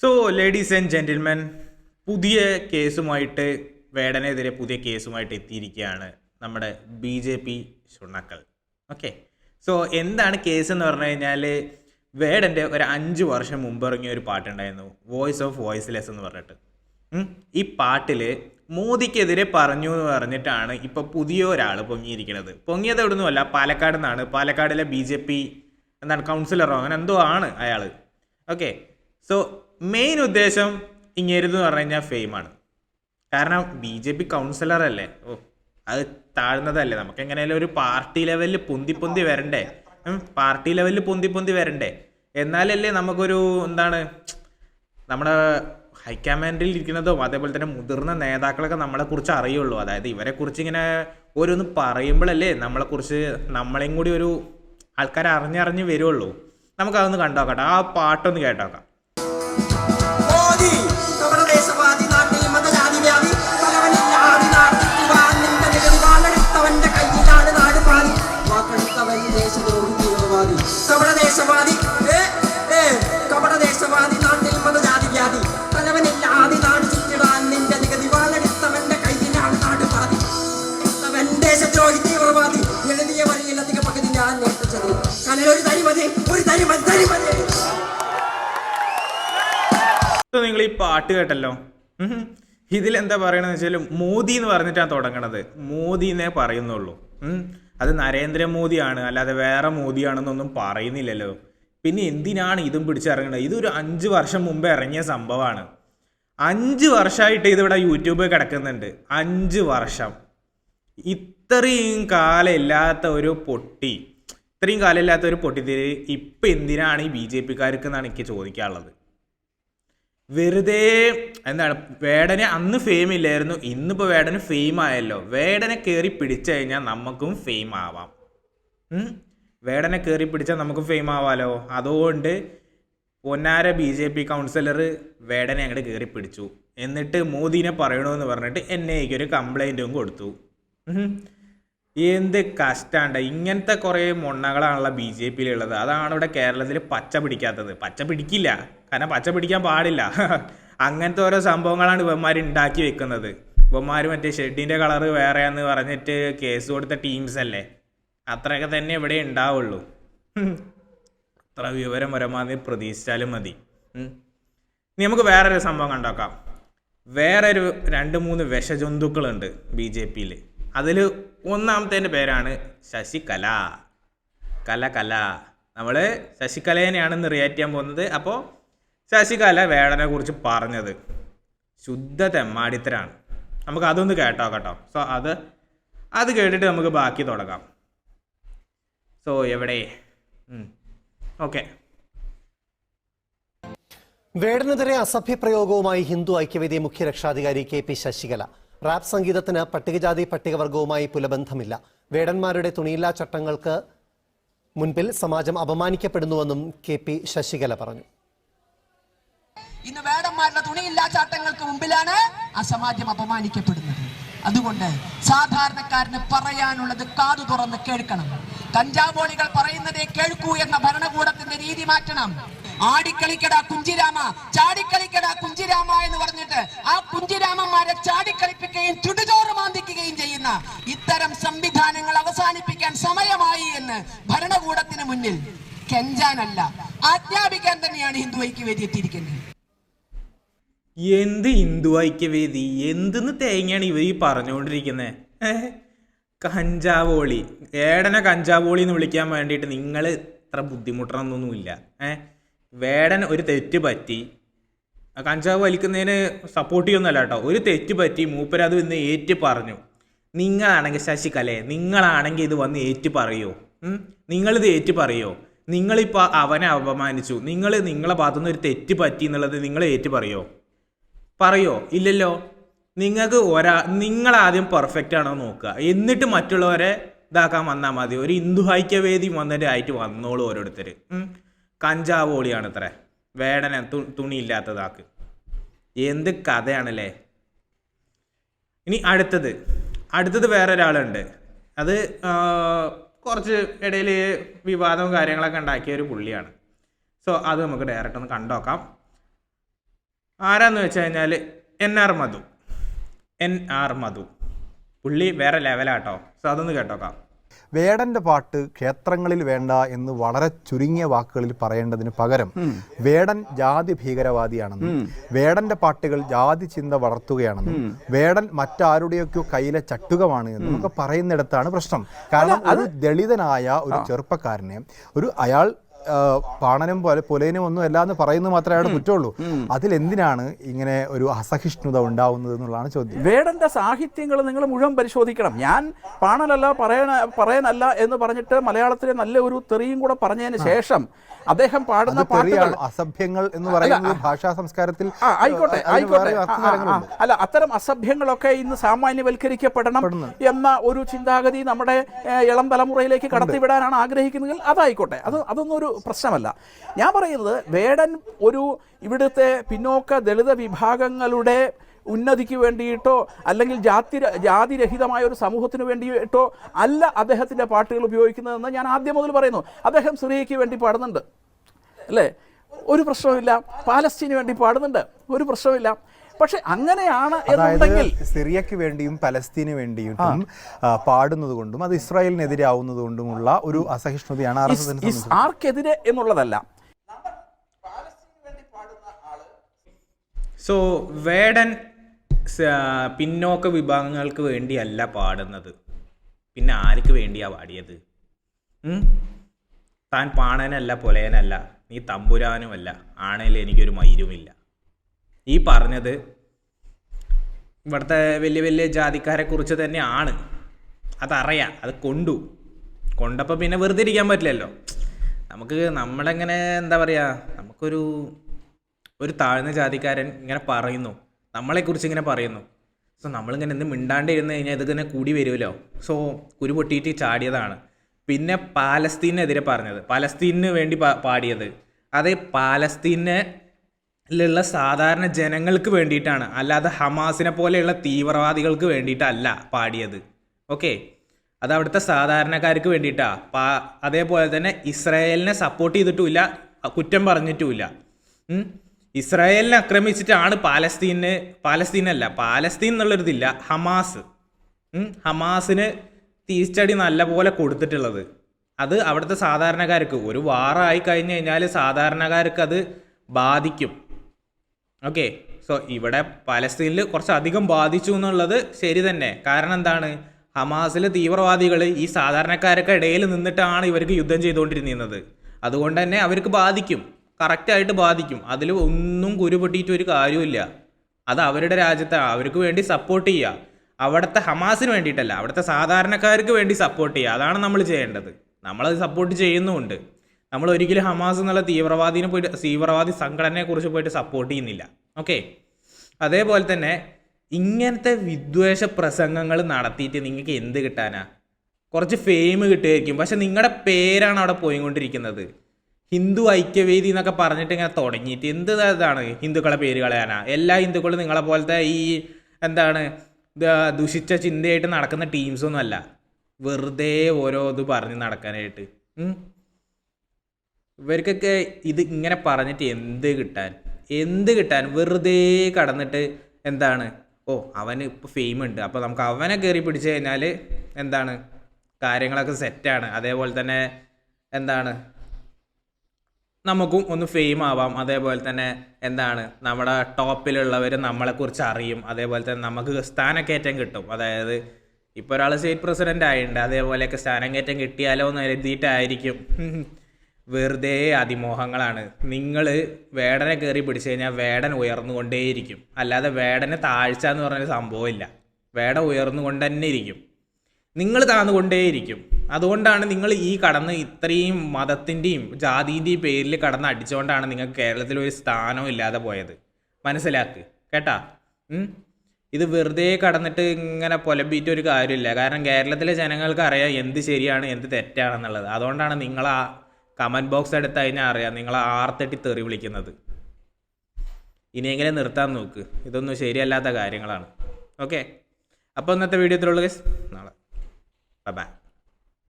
So ladies and gentlemen, പുതിയ കേസുമായിട്ട് വേടനെതിരെ പുതിയ കേസുമായിട്ട് എത്തിയിരിക്കുകയാണ് നമ്മുടെ BJP ശുണക്കൾ. ഓക്കെ, സോ എന്താണ് കേസ് എന്ന് പറഞ്ഞു കഴിഞ്ഞാൽ, വേടൻ്റെ ഒരു 5 വർഷം മുമ്പ് ഇറങ്ങിയ ഒരു പാട്ടുണ്ടായിരുന്നു, വോയിസ് ഓഫ് വോയിസ്ലെസ് എന്ന് പറഞ്ഞിട്ട്. ഈ പാട്ടിൽ മോദിക്കെതിരെ പറഞ്ഞു എന്ന് പറഞ്ഞിട്ടാണ് ഇപ്പോൾ പുതിയ ഒരാൾ പൊങ്ങിയിരിക്കുന്നത്. പൊങ്ങിയത് എവിടുന്നുമല്ല, പാലക്കാട് നിന്നാണ്. പാലക്കാടിലെ BJP എന്താണ് കൗൺസിലറോ അങ്ങനെ എന്തോ ആണ് അയാൾ. ഓക്കെ, സോ മെയിൻ ഉദ്ദേശം ഇങ്ങേരുന്ന് പറഞ്ഞു കഴിഞ്ഞാൽ ഫെയിമാണ്. കാരണം BJP കൗൺസിലറല്ലേ, അത് താഴ്ന്നതല്ലേ. നമുക്ക് എങ്ങനെയായാലും ഒരു പാർട്ടി ലെവലിൽ പൊന്തി വരണ്ടേ, പാർട്ടി ലെവലിൽ പൊന്തി വരണ്ടേ, എന്നാലല്ലേ നമുക്കൊരു എന്താണ് നമ്മുടെ ഹൈക്കമാൻഡിൽ ഇരിക്കുന്നതും അതേപോലെ തന്നെ മുതിർന്ന നേതാക്കളൊക്കെ നമ്മളെക്കുറിച്ച് അറിയുള്ളൂ. അതായത് ഇവരെക്കുറിച്ച് ഇങ്ങനെ ഓരോന്ന് പറയുമ്പോഴല്ലേ നമ്മളെക്കുറിച്ച് നമ്മളെയും കൂടി ഒരു ആൾക്കാർ അറിഞ്ഞറിഞ്ഞ് വരുള്ളൂ. നമുക്കതൊന്ന് കണ്ടോക്കട്ടെ, ആ പാട്ടൊന്ന് കേട്ടോക്കാം. നിങ്ങൾ ഈ പാട്ട് കേട്ടല്ലോ, ഇതിലെന്താ പറയണെന്ന് വെച്ചാൽ മോദി എന്ന് പറഞ്ഞിട്ടാണ് തുടങ്ങണത്. മോദിന്നേ പറയുന്നുള്ളൂ. അത് നരേന്ദ്രമോദിയാണ്, അല്ലാതെ വേറെ മോദിയാണെന്നൊന്നും പറയുന്നില്ലല്ലോ. പിന്നെ എന്തിനാണ് ഇതും പിടിച്ചിറങ്ങുന്നത്? ഇതൊരു 5 വർഷം മുമ്പ് ഇറങ്ങിയ സംഭവമാണ്. 5 വർഷമായിട്ട് ഇതിവിടെ യൂട്യൂബിൽ കിടക്കുന്നുണ്ട്. 5 വർഷം. ഇത്രയും കാലം ഇല്ലാത്ത ഒരു പൊട്ടിത്തിരി ഇപ്പം എന്തിനാണ് ഈ BJPക്കാർക്ക് എന്നാണ് എനിക്ക് ചോദിക്കാനുള്ളത്. വെറുതെ എന്താണ്, വേടനെ അന്ന് ഫെയിം ഇല്ലായിരുന്നു, ഇന്നിപ്പോൾ വേടന് ഫെയിം ആയല്ലോ. വേടനെ കയറി പിടിച്ചു കഴിഞ്ഞാൽ നമുക്കും ഫെയിം ആവാം. വേടനെ കയറി പിടിച്ചാൽ നമുക്കും ഫെയിം ആവാമല്ലോ. അതുകൊണ്ട് പൊന്നാര BJP കൗൺസിലർ വേടനെ അങ്ങോട്ട് കയറി പിടിച്ചു. എന്നിട്ട് മോദിനെ പറയണമെന്ന് പറഞ്ഞിട്ട് ഒരു കംപ്ലൈൻറ്റും കൊടുത്തു. എന്ത് കഷ്ടമുണ്ട്. ഇങ്ങനത്തെ കുറേ മൊണ്ണകളാണല്ലോ BJPയിലുള്ളത്. അതാണ് ഇവിടെ കേരളത്തിൽ പച്ച പിടിക്കാത്തത്. പച്ച പിടിക്കില്ല, കാരണം പച്ച പിടിക്കാൻ പാടില്ല. അങ്ങനത്തെ ഓരോ സംഭവങ്ങളാണ് ഇവന്മാർ ഉണ്ടാക്കി വെക്കുന്നത്. ഇവന്മാർ മറ്റേ ഷെഡിൻ്റെ കളറ് വേറെയാന്ന് പറഞ്ഞിട്ട് കേസ് കൊടുത്ത ടീംസ് അല്ലേ. അത്രയൊക്കെ തന്നെ ഇവിടെ ഉണ്ടാവുള്ളൂ. അത്ര വിവരം പരമാവധി പ്രതീക്ഷിച്ചാലും മതി. ഇനി നമുക്ക് വേറൊരു സംഭവം കണ്ടോക്കാം. വേറൊരു 2-3 വിഷജന്തുക്കളുണ്ട് BJPയിൽ. അതിൽ ഒന്നാമത്തേൻ്റെ പേരാണ് ശശികല. കല നമ്മൾ ശശികലേനെയാണെന്ന് റിയാക്ട് ചെയ്യാൻ പോകുന്നത്. അപ്പോൾ ശശികല വേടനെ കുറിച്ച് പറഞ്ഞത് ശുദ്ധ തെമ്മാടിത്തരാണ്. നമുക്ക് അതൊന്ന് കേട്ടോ. സോ അത് കേട്ടിട്ട് നമുക്ക് ബാക്കി തുടങ്ങാം. സോ എവിടെ ഓക്കെ. വേടനെതിരെ അസഭ്യപ്രയോഗവുമായി ഹിന്ദു ഐക്യവേദി മുഖ്യ രക്ഷാധികാരി KP ശശികല. റാപ്പ് സംഗീതത്തിന് പട്ടികജാതി പട്ടികവർഗവുമായി പുലബന്ധമില്ല. വേടന്മാരുടെ തുണിയില്ലാ ചട്ടങ്ങൾക്ക് മുൻപിൽ സമാജം അപമാനിക്കപ്പെടുന്നുവെന്നും KP ശശികല പറഞ്ഞു. ഇന്ന് വേടന്മാരുടെ തുണിയില്ലാ ചട്ടങ്ങൾക്ക് മുമ്പിലാണ് ആ സമാജം അപമാനിക്കപ്പെടുന്നത്. അതുകൊണ്ട് സാധാരണക്കാരന് പറയാനുള്ളത് കാതു തുറന്ന് കേൾക്കണം. കഞ്ചാവോളികൾ പറയുന്നതേ കേൾക്കൂ എന്ന ഭരണകൂടത്തിന്റെ രീതി മാറ്റണം. ആടിക്കളിക്കടാ കുഞ്ചിരാമ, ചാടിക്കളിക്കടാ കുഞ്ചിരാമ എന്ന് പറഞ്ഞിട്ട് ആ കുഞ്ചിരാമന്മാരെ ചാടിക്കളിപ്പിക്കുകയും ചുടുചോറ് മാന്തിക്കുകയും ചെയ്യുന്ന ഇത്തരം സംവിധാനങ്ങൾ അവസാനിപ്പിക്കാൻ സമയമായി എന്ന് ഭരണകൂടത്തിന് മുന്നിൽ കെഞ്ചാനല്ല, ആജ്ഞാപിക്കാൻ തന്നെയാണ് ഹിന്ദു ഐക്യവേദി എത്തിയിരിക്കുന്നത്. എന്ത് ഹിന്ദു ഐക്യവേദി, എന്തെന്ന് തേങ്ങയാണ് ഇവർ ഈ പറഞ്ഞുകൊണ്ടിരിക്കുന്നത്? കഞ്ചാവോളി, വേടനെ കഞ്ചാവോളി എന്ന് വിളിക്കാൻ വേണ്ടിയിട്ട് നിങ്ങൾ ഇത്ര ബുദ്ധിമുട്ടണമെന്നൊന്നുമില്ല. വേടൻ ഒരു തെറ്റ് പറ്റി, കഞ്ചാവ് വലിക്കുന്നതിന് സപ്പോർട്ട് ചെയ്യുന്നല്ല കേട്ടോ, ഒരു തെറ്റ് പറ്റി, മൂപ്പരത് ഇന്ന് ഏറ്റു പറഞ്ഞു. നിങ്ങളാണെങ്കിൽ ശശികലേ, നിങ്ങളാണെങ്കിൽ ഇത് വന്ന് ഏറ്റു പറയുമോ? നിങ്ങളിത് ഏറ്റു പറയുമോ? നിങ്ങളിപ്പോൾ അവനെ അപമാനിച്ചു, നിങ്ങളെ ഭാഗത്തുനിന്ന് ഒരു തെറ്റ് പറ്റി എന്നുള്ളത് നിങ്ങൾ ഏറ്റു പറയോ? ഇല്ലല്ലോ. നിങ്ങളാദ്യം പെർഫെക്റ്റ് ആണോ നോക്കുക, എന്നിട്ട് മറ്റുള്ളവരെ ഇതാക്കാൻ വന്നാൽ മതി. ഒരു ഹിന്ദു ഐക്യവേദി വന്നിട്ട് ആയിട്ട് വന്നോളൂ ഓരോരുത്തർ. കഞ്ചാവോളിയാണ് ഇത്ര, വേടനെ തുണിയില്ലാത്തതാക്ക്. എന്ത് കഥയാണല്ലേ. ഇനി അടുത്തത് വേറൊരാളുണ്ട്. അത് കുറച്ച് ഇടയിൽ വിവാദവും കാര്യങ്ങളൊക്കെ ഉണ്ടാക്കിയ ഒരു പുള്ളിയാണ്. സോ അത് നമുക്ക് ഡയറക്റ്റ് ഒന്ന് കണ്ടോക്കാം. ആരാന്ന് വെച്ച് കഴിഞ്ഞാൽ NR മധു പുള്ളി വേറെ ലെവലാട്ടോ. സോ അതൊന്ന് കേട്ടോക്കാം. വേടന്റെ പാട്ട് ക്ഷേത്രങ്ങളിൽ വേണ്ട എന്ന് വളരെ ചുരുങ്ങിയ വാക്കുകളിൽ പറയേണ്ടതിന് പകരം വേടൻ ജാതി ഭീകരവാദിയാണെന്നും വേടന്റെ പാട്ടുകൾ ജാതി ചിന്ത വളർത്തുകയാണെന്നും വേടൻ മറ്റാരുടെയൊക്കെയോ കയ്യിലെ ചട്ടുകമാണ് എന്നും ഒക്കെ പറയുന്നിടത്താണ് പ്രശ്നം. കാരണം ഒരു ദളിതനായ ഒരു ചെറുപ്പക്കാരനെ അയാൾ പാണനും പുലയനും ഒന്നും അല്ല എന്ന് പറയുന്നത് മാത്രമേ അവിടെ കുറ്റമുള്ളൂ. അതിലെന്തിനാണ് ഇങ്ങനെ ഒരു അസഹിഷ്ണുത ഉണ്ടാവുന്നത് എന്നുള്ളതാണ് ചോദ്യം. വേടന്റെ സാഹിത്യങ്ങൾ നിങ്ങൾ മുഴുവൻ പരിശോധിക്കണം. ഞാൻ പാണനല്ല പറയാനല്ല എന്ന് പറഞ്ഞിട്ട് മലയാളത്തിലെ നല്ല ഒരു തെറിയും കൂടെ പറഞ്ഞതിന് ശേഷം അദ്ദേഹം പാടുന്ന പാട്ടുകൾ അസഭ്യങ്ങൾ എന്ന് പറയുന്നത് ഭാഷാ സംസ്കാരത്തിൽ ആയിക്കോട്ടെ അല്ല, അത്തരം അസഭ്യങ്ങളൊക്കെ ഇന്ന് സാമാന്യവൽക്കരിക്കപ്പെടണം എന്ന ഒരു ചിന്താഗതി നമ്മുടെ ഇളം തലമുറയിലേക്ക് കടത്തിവിടാനാണ് ആഗ്രഹിക്കുന്നതെങ്കിൽ അതായിക്കോട്ടെ, അതൊന്നും ഒരു പ്രശ്നമല്ല. ഞാൻ പറയുന്നത് വേടൻ ഇവിടുത്തെ പിന്നോക്ക ദളിത വിഭാഗങ്ങളുടെ ഉന്നതിക്ക് വേണ്ടിയിട്ടോ അല്ലെങ്കിൽ ജാതിരഹിതമായ ഒരു സമൂഹത്തിന് വേണ്ടിയിട്ടോ അല്ല അദ്ദേഹത്തിൻ്റെ പാട്ടുകൾ ഉപയോഗിക്കുന്നതെന്ന് ഞാൻ ആദ്യം മുതൽ പറയുന്നു. അദ്ദേഹം സിറിയയ്ക്ക് വേണ്ടി പാടുന്നുണ്ട് അല്ലേ, ഒരു പ്രശ്നവുമില്ല. പാലസ്തീന് വേണ്ടി പാടുന്നുണ്ട്, ഒരു പ്രശ്നവുമില്ല. പക്ഷെ അങ്ങനെയാണ് എന്നുണ്ടെങ്കിൽ സിറിയക്ക് വേണ്ടിയും പലസ്തീന് വേണ്ടിയും പാടുന്നത് കൊണ്ടും അത് ഇസ്രായേലിനെതിരെ ആവുന്നത് കൊണ്ടുമുള്ള ഒരു അസഹിഷ്ണുതയാണ് ആർക്കെതിരെ എന്നുള്ളതല്ല. സോ വേടൻ പിന്നോക്ക വിഭാഗങ്ങൾക്ക് വേണ്ടിയല്ല പാടുന്നത്, പിന്നെ ആർക്ക് വേണ്ടിയാ പാടിയത്? താൻ പാണനല്ല പുലയനല്ല, നീ തമ്പുരാനുമല്ല, ആണേൽ എനിക്കൊരു മയിരുമില്ല. ഈ പറഞ്ഞത് ഇവിടുത്തെ വലിയ വലിയ ജാതിക്കാരെ കുറിച്ച് തന്നെയാണ്. അതറിയാം, അത് കൊണ്ടപ്പോൾ പിന്നെ വെറുതെ ഇരിക്കാൻ പറ്റില്ലല്ലോ. നമ്മളെങ്ങനെ എന്താ പറയുക, നമുക്കൊരു താഴ്ന്ന ജാതിക്കാരൻ ഇങ്ങനെ പറയുന്നു, നമ്മളെക്കുറിച്ച് ഇങ്ങനെ പറയുന്നു. സോ നമ്മളിങ്ങനെ എന്ത് മിണ്ടാണ്ട് ഇരുന്ന് കഴിഞ്ഞാൽ ഇതിങ്ങനെ കൂടി വരുമല്ലോ. സോ കുരു പൊട്ടിയിട്ട് ചാടിയതാണ്. പിന്നെ പാലസ്തീനെതിരെ പറഞ്ഞത്, പാലസ്തീനു വേണ്ടി പാടിയത്, അത് പാലസ്തീനിലുള്ള സാധാരണ ജനങ്ങൾക്ക് വേണ്ടിയിട്ടാണ്, അല്ലാതെ ഹമാസിനെ പോലെയുള്ള തീവ്രവാദികൾക്ക് വേണ്ടിയിട്ടല്ല പാടിയത്. ഓക്കെ, അത് അവിടുത്തെ സാധാരണക്കാർക്ക് വേണ്ടിയിട്ടാണ്. അതേപോലെ തന്നെ ഇസ്രായേലിനെ സപ്പോർട്ട് ചെയ്തിട്ടുമില്ല, കുറ്റം പറഞ്ഞിട്ടുമില്ല. ഇസ്രായേലിനെ ആക്രമിച്ചിട്ടാണ് പാലസ്തീൻ എന്നുള്ളൊരിതില്ല, ഹമാസിന് തിരിച്ചടി നല്ല പോലെ കൊടുത്തിട്ടുള്ളത്. അത് അവിടുത്തെ സാധാരണക്കാർക്ക് ഒരു വാറായി കഴിഞ്ഞ് കഴിഞ്ഞാൽ സാധാരണക്കാർക്ക് അത് ബാധിക്കും. ഓക്കെ, സോ ഇവിടെ പാലസ്തീനിൽ കുറച്ചധികം ബാധിച്ചു എന്നുള്ളത് ശരി തന്നെ. കാരണം എന്താണ്, ഹമാസിലെ തീവ്രവാദികൾ ഈ സാധാരണക്കാർക്ക് ഇടയിൽ നിന്നിട്ടാണ് ഇവർക്ക് യുദ്ധം ചെയ്തുകൊണ്ടിരുന്നത്. അതുകൊണ്ട് തന്നെ അവർക്ക് ബാധിക്കും, കറക്റ്റായിട്ട് ബാധിക്കും. അതിൽ ഒന്നും കുരുപൊട്ടിയിട്ട് ഒരു കാര്യമില്ല. അത് അവരുടെ രാജ്യത്താണ്, അവർക്ക് വേണ്ടി സപ്പോർട്ട് ചെയ്യുക. അവിടുത്തെ ഹമാസിന് വേണ്ടിയിട്ടല്ല, അവിടുത്തെ സാധാരണക്കാർക്ക് വേണ്ടി സപ്പോർട്ട് ചെയ്യുക. അതാണ് നമ്മൾ ചെയ്യേണ്ടത്. നമ്മളത് സപ്പോർട്ട് ചെയ്യുന്നുമുണ്ട്. നമ്മൾ ഒരിക്കലും ഹമാസ് എന്നുള്ള തീവ്രവാദി സംഘടനയെക്കുറിച്ച് പോയിട്ട് സപ്പോർട്ട് ചെയ്യുന്നില്ല. ഓക്കെ, അതേപോലെ തന്നെ ഇങ്ങനത്തെ വിദ്വേഷ പ്രസംഗങ്ങൾ നടത്തിയിട്ട് നിങ്ങൾക്ക് എന്ത് കിട്ടാനാ? കുറച്ച് ഫെയിം കിട്ടുമായിരിക്കും, പക്ഷെ നിങ്ങളുടെ പേരാണ് അവിടെ പോയിക്കൊണ്ടിരിക്കുന്നത്. ഹിന്ദു ഐക്യവേദി എന്നൊക്കെ പറഞ്ഞിട്ട് ഇങ്ങനെ തുടങ്ങിയിട്ട് എന്ത് ഇതാണ് ഹിന്ദുക്കളെ പേര് കളയാനാ? എല്ലാ ഹിന്ദുക്കളും നിങ്ങളെ പോലത്തെ ഈ ദുഷിച്ച ചിന്തയായിട്ട് നടക്കുന്ന ടീംസൊന്നും അല്ല, വെറുതെ ഓരോ ഇത് പറഞ്ഞ് നടക്കാനായിട്ട്. ഇവർക്കൊക്കെ ഇത് ഇങ്ങനെ പറഞ്ഞിട്ട് എന്ത് കിട്ടാൻ? വെറുതെ കടന്നിട്ട് അവന് ഇപ്പോൾ ഫെയിം ഉണ്ട്, അപ്പോൾ നമുക്ക് അവനെ കയറി പിടിച്ചു കഴിഞ്ഞാൽ കാര്യങ്ങളൊക്കെ സെറ്റാണ്. അതേപോലെ തന്നെ നമുക്കും ഒന്ന് ഫെയിം ആവാം. അതേപോലെ തന്നെ നമ്മുടെ ടോപ്പിലുള്ളവർ നമ്മളെക്കുറിച്ച് അറിയും. അതേപോലെ തന്നെ നമുക്ക് സ്ഥാനക്കയറ്റം കിട്ടും. അതായത് ഇപ്പോൾ ഒരാൾ സ്റ്റേറ്റ് പ്രസിഡൻ്റ് ആയിട്ടുണ്ട്, അതേപോലെയൊക്കെ സ്ഥാനക്കയറ്റം കിട്ടിയാലോ എന്ന് കരുതിയിട്ടായിരിക്കും. വെറുതെ അതിമോഹങ്ങളാണ്. നിങ്ങൾ വേടനെ കയറി പിടിച്ചു കഴിഞ്ഞാൽ വേടൻ ഉയർന്നുകൊണ്ടേയിരിക്കും, അല്ലാതെ വേടനെ താഴ്ച എന്ന് പറഞ്ഞൊരു സംഭവമില്ല. വേടൻ ഉയർന്നുകൊണ്ട് തന്നെ ഇരിക്കും, നിങ്ങൾ താഴ്ന്നുകൊണ്ടേയിരിക്കും. അതുകൊണ്ടാണ് നിങ്ങൾ ഈ ഇത്രയും മതത്തിൻ്റെയും ജാതിൻ്റെയും പേരിൽ അടിച്ചുകൊണ്ടാണ് നിങ്ങൾക്ക് കേരളത്തിൽ ഒരു സ്ഥാനവും ഇല്ലാതെ പോയത്. മനസ്സിലാക്ക് കേട്ടാ. ഇത് വെറുതെ കടന്നിട്ട് ഇങ്ങനെ പൊലബീറ്റ് ഒരു കാര്യമില്ല. കാരണം കേരളത്തിലെ ജനങ്ങൾക്ക് അറിയാം എന്ത് ശരിയാണ് എന്ത് തെറ്റാണെന്നുള്ളത്. അതുകൊണ്ടാണ് നിങ്ങൾ ആ കമൻറ്റ് ബോക്സ് എടുത്ത് കഴിഞ്ഞാൽ അറിയാം നിങ്ങൾ ആർത്തട്ടി തെറി വിളിക്കുന്നത്. ഇനിയെങ്കിലും നിർത്താൻ നോക്ക്, ഇതൊന്നും ശരിയല്ലാത്ത കാര്യങ്ങളാണ്. ഓക്കെ, അപ്പോൾ ഇന്നത്തെ വീഡിയോ ഇത്രയുള്ളൂ ഗൈസ്. നാളെ ബൈ.